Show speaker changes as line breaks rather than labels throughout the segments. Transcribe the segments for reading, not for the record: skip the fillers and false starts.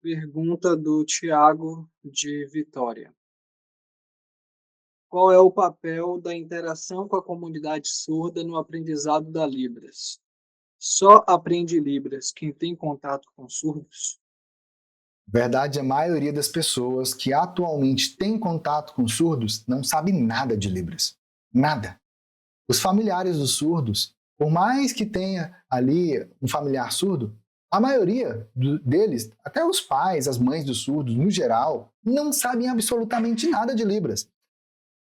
Pergunta do Tiago de Vitória. Qual é o papel da interação com a comunidade surda no aprendizado da Libras? Só aprende Libras quem tem contato com surdos?
Verdade, a maioria das pessoas que atualmente têm contato com surdos não sabe nada de Libras. Nada. Os familiares dos surdos, por mais que tenha ali um familiar surdo, a maioria deles, até os pais, as mães dos surdos, no geral, não sabem absolutamente nada de Libras.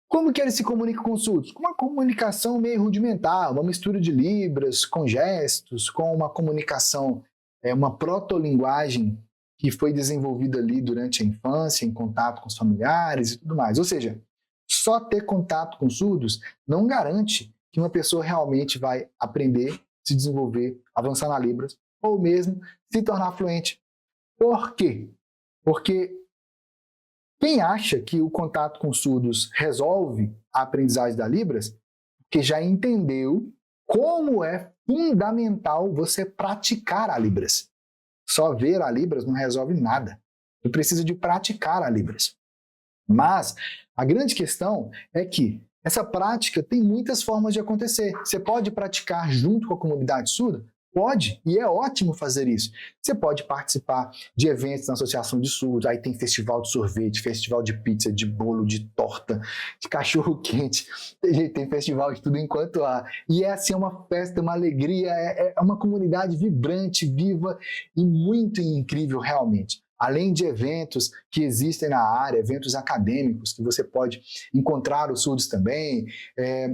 Como que eles se comunicam com os surdos? Com uma comunicação meio rudimentar, uma mistura de Libras, com gestos, com uma comunicação, uma protolinguagem que foi desenvolvida ali durante a infância, em contato com os familiares e tudo mais. Ou seja, só ter contato com surdos não garante que uma pessoa realmente vai aprender, se desenvolver, avançar na Libras, ou mesmo se tornar fluente. Por quê? Porque quem acha que o contato com surdos resolve a aprendizagem da Libras, que já entendeu como é fundamental você praticar a Libras. Só ver a Libras não resolve nada. Você precisa de praticar a Libras. Mas a grande questão é que essa prática tem muitas formas de acontecer. Você pode praticar junto com a comunidade surda? Pode, e é ótimo fazer isso. Você pode participar de eventos na Associação de Surdos, aí tem festival de sorvete, festival de pizza, de bolo, de torta, de cachorro-quente, tem festival de tudo enquanto há. E é assim, uma festa, uma alegria, é uma comunidade vibrante, viva e muito incrível realmente. Além de eventos que existem na área, eventos acadêmicos, que você pode encontrar os surdos também,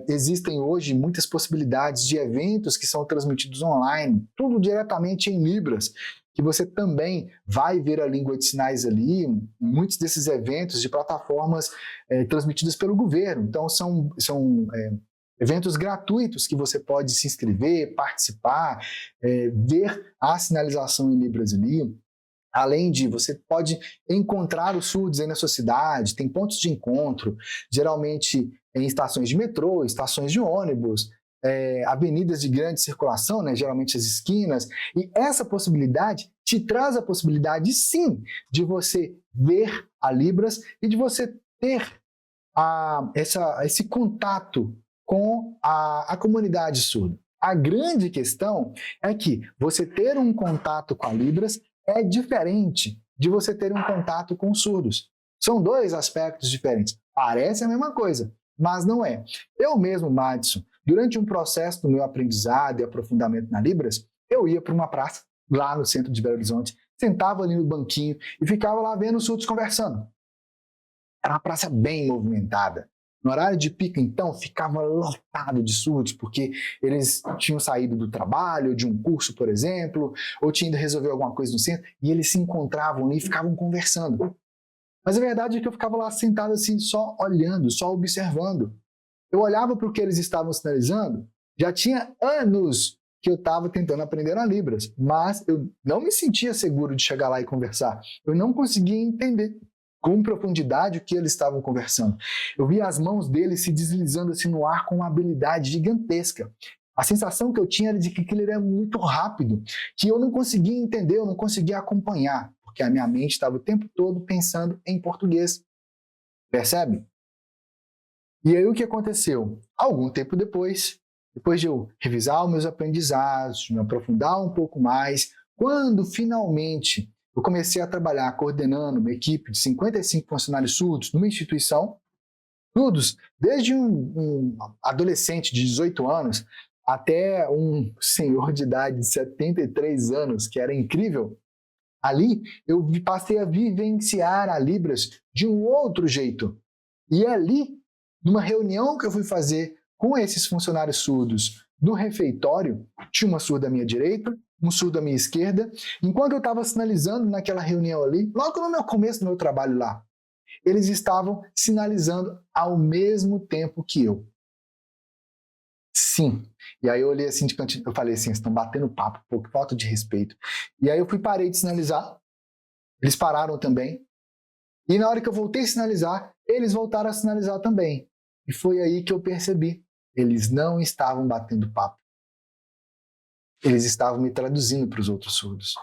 existem hoje muitas possibilidades de eventos que são transmitidos online, tudo diretamente em Libras, que você também vai ver a língua de sinais ali, muitos desses eventos de plataformas transmitidas pelo governo. Então, são eventos gratuitos que você pode se inscrever, participar, ver a sinalização em Libras ali. Além de, você pode encontrar os surdos aí na sua cidade, tem pontos de encontro, geralmente em estações de metrô, estações de ônibus, avenidas de grande circulação, né, geralmente as esquinas, e essa possibilidade te traz a possibilidade, sim, de você ver a Libras e de você ter esse contato com a comunidade surda. A grande questão é que você ter um contato com a Libras é diferente de você ter um contato com surdos. São dois aspectos diferentes. Parece a mesma coisa, mas não é. Eu mesmo, Madison, durante um processo do meu aprendizado e aprofundamento na Libras, eu ia para uma praça, lá no centro de Belo Horizonte, sentava ali no banquinho e ficava lá vendo os surdos conversando. Era uma praça bem movimentada. No horário de pico, então, ficava lotado de surdos, porque eles tinham saído do trabalho, de um curso, por exemplo, ou tinham ido resolver alguma coisa no centro, e eles se encontravam ali e ficavam conversando. Mas a verdade é que eu ficava lá sentado assim, só olhando, só observando. Eu olhava para o que eles estavam sinalizando, já tinha anos que eu estava tentando aprender a Libras, mas eu não me sentia seguro de chegar lá e conversar. Eu não conseguia entender com profundidade o que eles estavam conversando. Eu via as mãos deles se deslizando assim no ar com uma habilidade gigantesca. A sensação que eu tinha era de que aquilo era muito rápido, que eu não conseguia entender, eu não conseguia acompanhar, porque a minha mente estava o tempo todo pensando em português. Percebe? E aí o que aconteceu? Algum tempo depois de eu revisar os meus aprendizados, me aprofundar um pouco mais, quando finalmente eu comecei a trabalhar coordenando uma equipe de 55 funcionários surdos numa instituição, surdos desde um adolescente de 18 anos até um senhor de idade de 73 anos, que era incrível. Ali eu passei a vivenciar a Libras de um outro jeito. E ali, numa reunião que eu fui fazer com esses funcionários surdos no refeitório, tinha uma surda à minha direita, um surdo à minha esquerda. Enquanto eu estava sinalizando naquela reunião ali, logo no meu começo do meu trabalho lá, eles estavam sinalizando ao mesmo tempo que eu. Sim. E aí eu olhei assim de cantinho, eu falei assim, estão batendo papo, pô, que falta de respeito. E aí eu parei de sinalizar, eles pararam também. E na hora que eu voltei a sinalizar, eles voltaram a sinalizar também. E foi aí que eu percebi, eles não estavam batendo papo. Eles estavam me traduzindo para os outros surdos.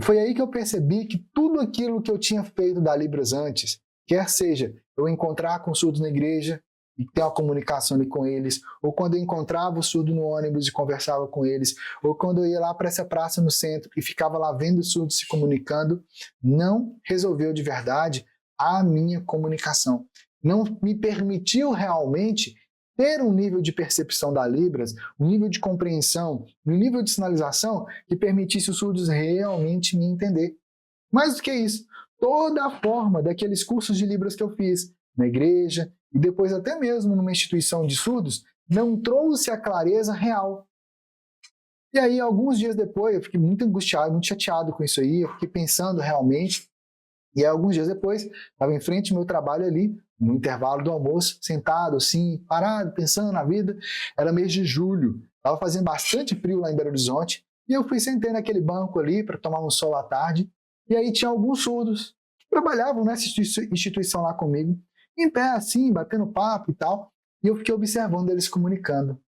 Foi aí que eu percebi que tudo aquilo que eu tinha feito da Libras antes, quer seja eu encontrar com surdos na igreja e ter uma comunicação ali com eles, ou quando eu encontrava o surdo no ônibus e conversava com eles, ou quando eu ia lá para essa praça no centro e ficava lá vendo os surdos se comunicando, não resolveu de verdade a minha comunicação. Não me permitiu realmente ter um nível de percepção da Libras, um nível de compreensão, um nível de sinalização que permitisse os surdos realmente me entender. Mais do que isso, toda a forma daqueles cursos de Libras que eu fiz na igreja e depois até mesmo numa instituição de surdos, não trouxe a clareza real. E aí, alguns dias depois, eu fiquei muito angustiado, muito chateado com isso aí, eu fiquei pensando realmente, e aí, alguns dias depois, estava em frente ao meu trabalho ali, no intervalo do almoço, sentado assim, parado, pensando na vida. Era mês de julho, estava fazendo bastante frio lá em Belo Horizonte, e eu fui sentei naquele banco ali para tomar um sol à tarde, e aí tinha alguns surdos que trabalhavam nessa instituição lá comigo, em pé assim, batendo papo e tal, e eu fiquei observando eles comunicando.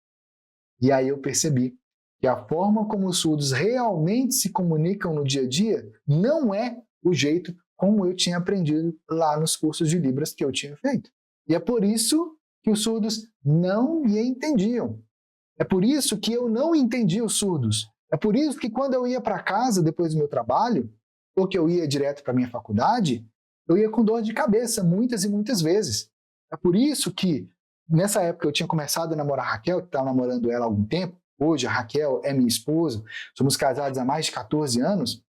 E aí eu percebi que a forma como os surdos realmente se comunicam no dia a dia não é o jeito como eu tinha aprendido lá nos cursos de Libras que eu tinha feito. E é por isso que os surdos não me entendiam. É por isso que eu não entendia os surdos. É por isso que quando eu ia para casa depois do meu trabalho, ou que eu ia direto para a minha faculdade, eu ia com dor de cabeça muitas e muitas vezes. É por isso que nessa época eu tinha começado a namorar a Raquel, que estava namorando ela há algum tempo. Hoje a Raquel é minha esposa, somos casados há mais de 14 anos.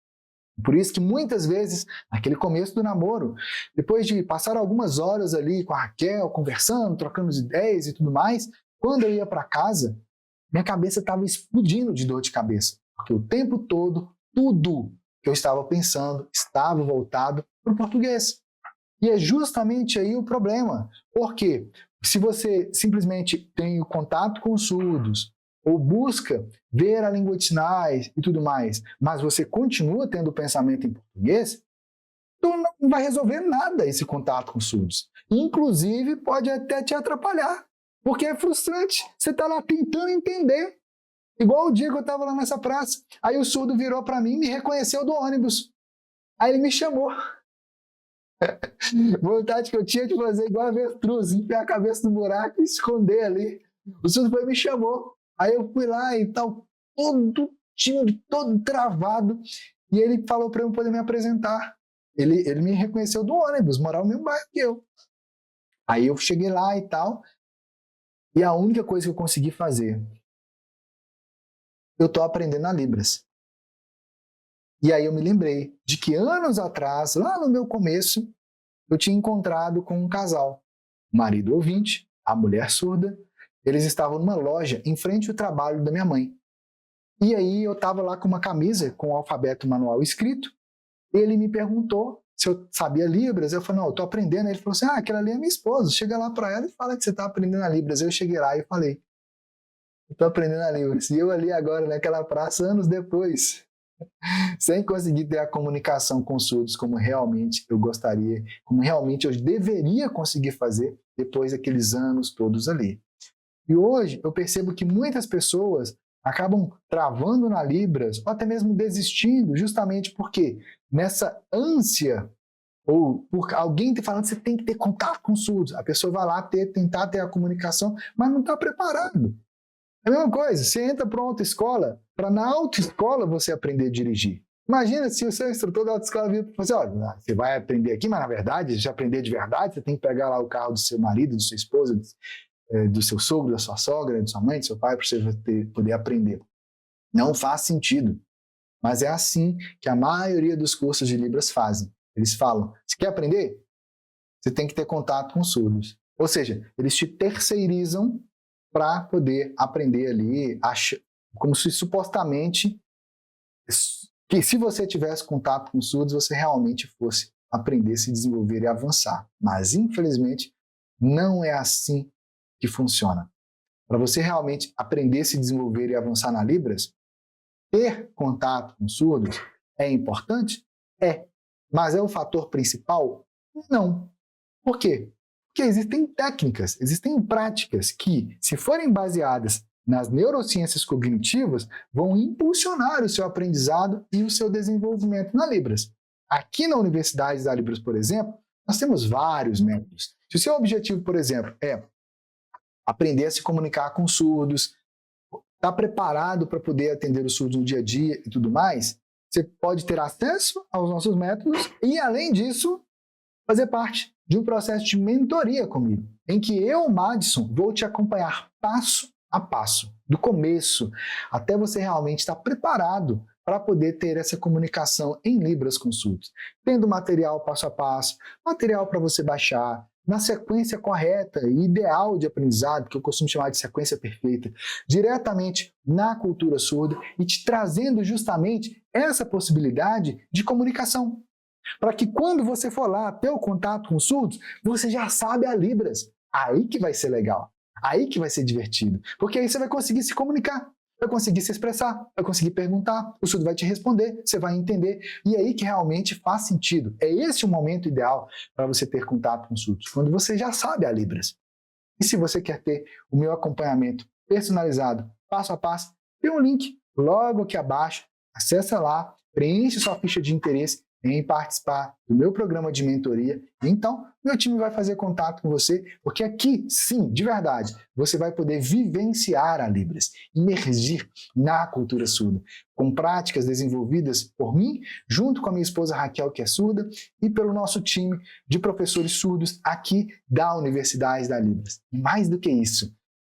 Por isso que muitas vezes, naquele começo do namoro, depois de passar algumas horas ali com a Raquel, conversando, trocando ideias e tudo mais, quando eu ia para casa, minha cabeça estava explodindo de dor de cabeça. Porque o tempo todo, tudo que eu estava pensando estava voltado para o português. E é justamente aí o problema. Porque se você simplesmente tem o contato com os surdos, ou busca ver a língua de sinais e tudo mais, mas você continua tendo o pensamento em português, tu não vai resolver nada esse contato com os surdos. Inclusive, pode até te atrapalhar, porque é frustrante. Você está lá tentando entender. Igual o dia que eu estava lá nessa praça. Aí o surdo virou para mim e me reconheceu do ônibus. Aí ele me chamou. Vontade que eu tinha de fazer igual a avestruz, enfiar a cabeça no buraco e esconder ali. O surdo foi e me chamou. Aí eu fui lá e tal, todo tímido, todo travado, e ele falou para eu poder me apresentar. Ele me reconheceu do ônibus, morava no mesmo bairro que eu. Aí eu cheguei lá e tal, e a única coisa que eu consegui fazer, eu estou aprendendo a Libras. E aí eu me lembrei de que anos atrás, lá no meu começo, eu tinha encontrado com um casal, o marido ouvinte, a mulher surda. Eles estavam numa loja em frente ao trabalho da minha mãe. E aí eu estava lá com uma camisa com o alfabeto manual escrito. Ele me perguntou se eu sabia Libras. Eu falei, não, eu estou aprendendo. Ele falou assim, aquela ali é minha esposa. Chega lá para ela e fala que você está aprendendo a Libras. Eu cheguei lá e falei, eu estou aprendendo a Libras. E eu ali agora naquela praça, anos depois, sem conseguir ter a comunicação com os surdos como realmente eu gostaria, como realmente eu deveria conseguir fazer depois daqueles anos todos ali. E hoje eu percebo que muitas pessoas acabam travando na Libras ou até mesmo desistindo justamente porque nessa ânsia ou por alguém te falando que você tem que ter contato com surdos, a pessoa vai lá tentar ter a comunicação, mas não está preparado. É a mesma coisa, você entra para uma autoescola, para na autoescola você aprender a dirigir. Imagina se o seu instrutor da autoescola vir e falar assim, olha, você vai aprender aqui, mas na verdade, se aprender de verdade, você tem que pegar lá o carro do seu marido, da sua esposa, do seu sogro, da sua sogra, da sua mãe, do seu pai, para você poder aprender. Não faz sentido. Mas é assim que a maioria dos cursos de Libras fazem. Eles falam, você quer aprender? Você tem que ter contato com surdos. Ou seja, eles te terceirizam para poder aprender ali, como se supostamente, que se você tivesse contato com surdos, você realmente fosse aprender, se desenvolver e avançar. Mas, infelizmente, não é assim que funciona. Para você realmente aprender, se desenvolver e avançar na Libras, ter contato com surdos é importante? É. Mas é o fator principal? Não. Por quê? Porque existem técnicas, existem práticas que, se forem baseadas nas neurociências cognitivas vão impulsionar o seu aprendizado e o seu desenvolvimento na Libras. Aqui na Universidade da Libras, por exemplo, nós temos vários métodos. Se o seu objetivo, por exemplo, é aprender a se comunicar com surdos, está preparado para poder atender os surdos no dia a dia e tudo mais, você pode ter acesso aos nossos métodos e, além disso, fazer parte de um processo de mentoria comigo, em que eu, Madison, vou te acompanhar passo a passo, do começo, até você realmente estar preparado para poder ter essa comunicação em Libras com surdos, tendo material passo a passo, material para você baixar, na sequência correta e ideal de aprendizado, que eu costumo chamar de sequência perfeita, diretamente na cultura surda e te trazendo justamente essa possibilidade de comunicação. Para que quando você for lá ter o contato com os surdos, você já sabe a Libras. Aí que vai ser legal, aí que vai ser divertido, porque aí você vai conseguir se comunicar, vai conseguir se expressar, vai conseguir perguntar, o surdo vai te responder, você vai entender, e aí que realmente faz sentido. É esse o momento ideal para você ter contato com os surdos, quando você já sabe a Libras. E se você quer ter o meu acompanhamento personalizado, passo a passo, tem um link logo aqui abaixo, acessa lá, preenche sua ficha de interesse em participar do meu programa de mentoria. Então, meu time vai fazer contato com você, porque aqui, sim, de verdade, você vai poder vivenciar a Libras, imergir na cultura surda, com práticas desenvolvidas por mim, junto com a minha esposa Raquel, que é surda, e pelo nosso time de professores surdos aqui da Universidade da Libras. E mais do que isso,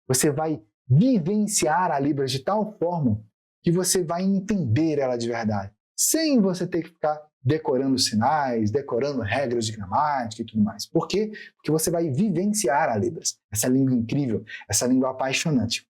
você vai vivenciar a Libras de tal forma que você vai entender ela de verdade, sem você ter que ficar decorando sinais, decorando regras de gramática e tudo mais. Por quê? Porque você vai vivenciar a Libras, essa língua incrível, essa língua apaixonante.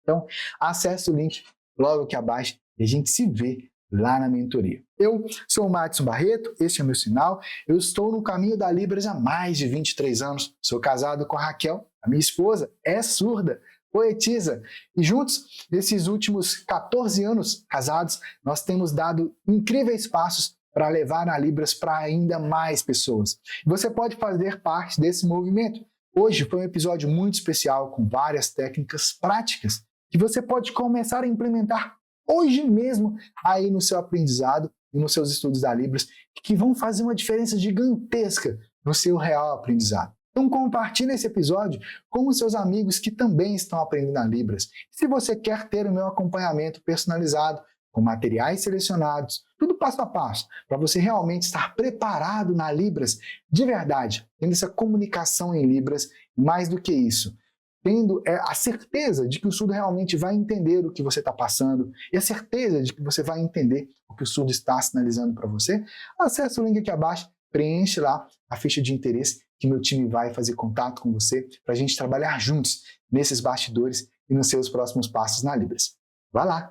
Então, acesse o link logo aqui abaixo e a gente se vê lá na mentoria. Eu sou o Madison Barreto, este é o meu sinal, eu estou no caminho da Libras há mais de 23 anos, sou casado com a Raquel, a minha esposa é surda, poetisa, e juntos, nesses últimos 14 anos casados, nós temos dado incríveis passos para levar a Libras para ainda mais pessoas. E você pode fazer parte desse movimento. Hoje foi um episódio muito especial com várias técnicas práticas que você pode começar a implementar hoje mesmo aí no seu aprendizado e nos seus estudos da Libras, que vão fazer uma diferença gigantesca no seu real aprendizado. Então compartilhe esse episódio com os seus amigos que também estão aprendendo a Libras. Se você quer ter o meu acompanhamento personalizado, com materiais selecionados, tudo passo a passo, para você realmente estar preparado na Libras de verdade, tendo essa comunicação em Libras, e mais do que isso, tendo a certeza de que o surdo realmente vai entender o que você está passando e a certeza de que você vai entender o que o surdo está sinalizando para você, acesse o link aqui abaixo, preenche lá a ficha de interesse que meu time vai fazer contato com você para a gente trabalhar juntos nesses bastidores e nos seus próximos passos na Libras. Vai lá!